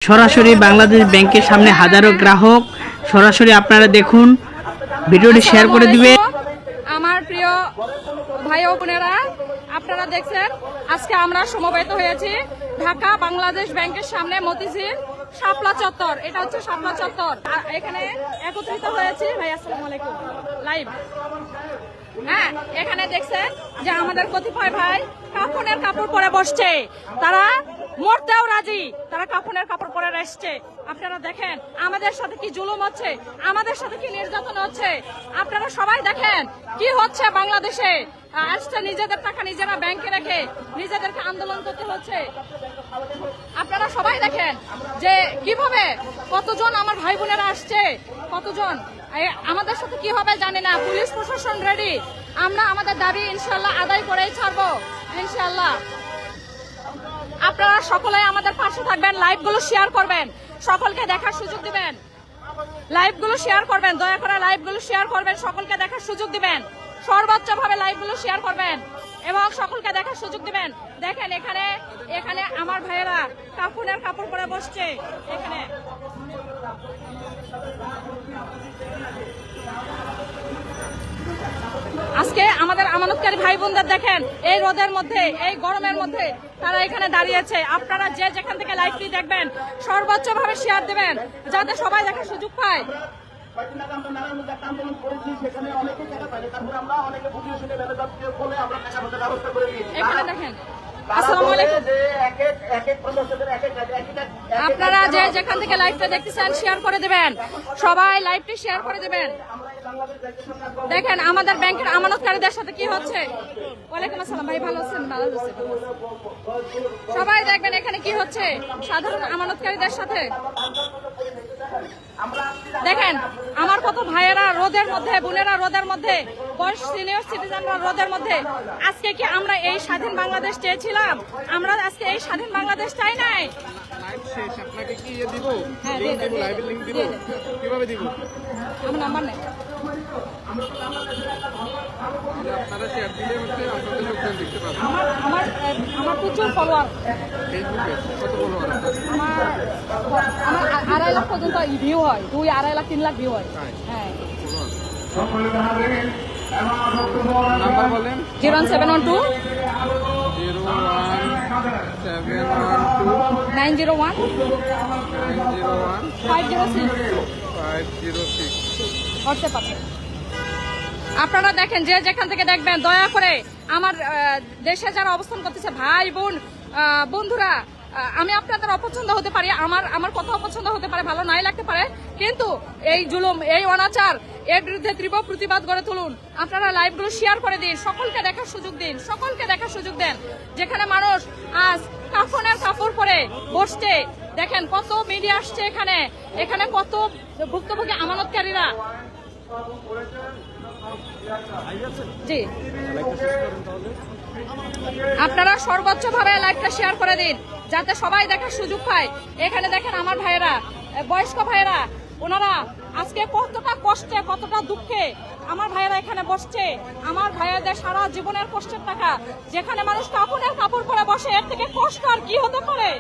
সরাসরি বাংলাদেশ ব্যাংকের সামনে হাজারো গ্রাহক সরাসরি আপনারা দেখুন, ভিডিওটি শেয়ার করে দিবে। আমার প্রিয় ভাই ও বোনেরা, আপনারা দেখছেন আজকে আমরা সমবেত হয়েছি ঢাকা বাংলাদেশ ব্যাংকের সামনে মতিঝিল শাপলা চত্বর। এটা হচ্ছে শাপলা চত্বর। এখানে একত্রিত হয়েছি। ভাই আসসালামু আলাইকুম। লাইভ, হ্যাঁ, এখানে দেখছেন যে আমাদের কতিপয় ভাই কাফনের কাপড় পরে বসছে, তারা মরতেও রাজি, তারা কাফনের কাপড় পরে আসছে। আপনারা দেখেন আমাদের সাথে কি জুলুম হচ্ছে, আমাদের সাথে কি নির্যাতন হচ্ছে। আপনারা সবাই দেখেন কি হচ্ছে বাংলাদেশে। আসছে নিজেদের টাকা নিজেরা ব্যাংকে রেখে নিজেদেরকে আন্দোলন করতে হচ্ছে। আপনারা সবাই দেখেন যে কিভাবে কতজন আমার ভাই বোনেরা আসছে, কতজন। আমাদের সাথে কি হবে জানি না। পুলিশ প্রশাসন রেডি, আমরা আমাদের দাবি ইনশাল্লাহ আদায় করেই ছাড়বো ইনশাল্লাহ। আপনারা সকলে আমাদের পাশে থাকবেন, লাইভগুলো শেয়ার করবেন, সকলকে দেখার সুযোগ দিবেন। লাইভগুলো শেয়ার করবেন, দয়া করে লাইভগুলো শেয়ার করবেন, সকলকে দেখার সুযোগ দিবেন। সর্বোচ্চ ভাবে লাইভগুলো শেয়ার করবেন এবং সকলকে দেখার সুযোগ দিবেন। দেখেন এখানে এখানে আমার ভাইয়েরা কাফনের কাপড় পরে বসছে। এখানে আজকে আমাদের আমানতকারী ভাই বোনদের দেখেন এই রোদের মধ্যে, এই গরমের মধ্যে তারা এখানে দাঁড়িয়েছে। আপনারা যে যেখান থেকে লাইভটি দেখবেন সর্বোচ্চ ভাবে শেয়ার দেবেন যাতে সবাই দেখার সুযোগ পায়। এখানে দেখেন। আসসালামু আলাইকুম। আপনারা যে যেখান থেকে লাইভটা দেখতেছেন শেয়ার করে দেবেন, সবাই লাইভটি শেয়ার করে দেবেন। দেখেন আমাদের ব্যাংকের আমানতকারীদের সাথে কি হচ্ছে। ওয়ালাইকুম আসসালাম ভাই, ভালো আছেন? ভালো আছেন। সবাই দেখবেন এখানে কি হচ্ছে সাধারণ আমানতকারীদের সাথে। দেখেন আমার কত ভাইয়েরা রোদের মধ্যে, বোনেরা রোদের মধ্যে, বয়স সিনিয়র সিটিজেনরা রোদের মধ্যে। আজকে কি আমরা এই স্বাধীন বাংলাদেশ চেয়েছিলাম? আমরা আজকে এই স্বাধীন বাংলাদেশ চাই নাই। আমার নাম্বার নেই। আমার প্রচুর ফলোয়ার, আমার 2.5 লাখ পর্যন্ত ভিউ হয়, 2-2.5 লাখ 3 লাখ ভিউ হয়। হ্যাঁ, 01712 901 506 হোয়াটসঅ্যাপ আছে। আপনারা দেখেন যে যেখান থেকে দেখবেন দয়া করে আমার দেশে যারা অবস্থান করতেছে ভাই বোন বন্ধুরা, আমি আপনাদের অপছন্দ হতে পারি, আমার কথা অপছন্দ হতে পারে, ভালো নাই লাগতে পারে, কিন্তু এই জুলুম, এই অনাচার, এর বিরুদ্ধে তীব্র প্রতিবাদ গড়ে তুলুন। আপনারা লাইভগুলো শেয়ার করে দিন, সকলকে দেখার সুযোগ দিন, সকলকে দেখার সুযোগ দেন। যেখানে মানুষ আজ কাফনের কাপড় পরে বসছে, দেখেন কত মিডিয়া আসছে এখানে, এখানে কত ভুক্তভোগী আমানতকারীরা। জি, আপনারা সর্বোচ্চ ভাবে লাইভটা শেয়ার করে দিন যাতে সবাই দেখার সুযোগ পায়। এখানে দেখেন আমার ভাইয়েরা, বয়স্ক ভাইয়েরা, ওনারা আজকে কতটা কষ্টে, কতটা দুঃখে আমার ভাইয়েরা এখানে বসছে। আমার ভাইয়াদের সারা জীবনের কষ্টের টাকা, যেখানে মানুষ কাপড়ের কাপড় পরে বসে, এর থেকে কষ্ট আর কি হতে পারে।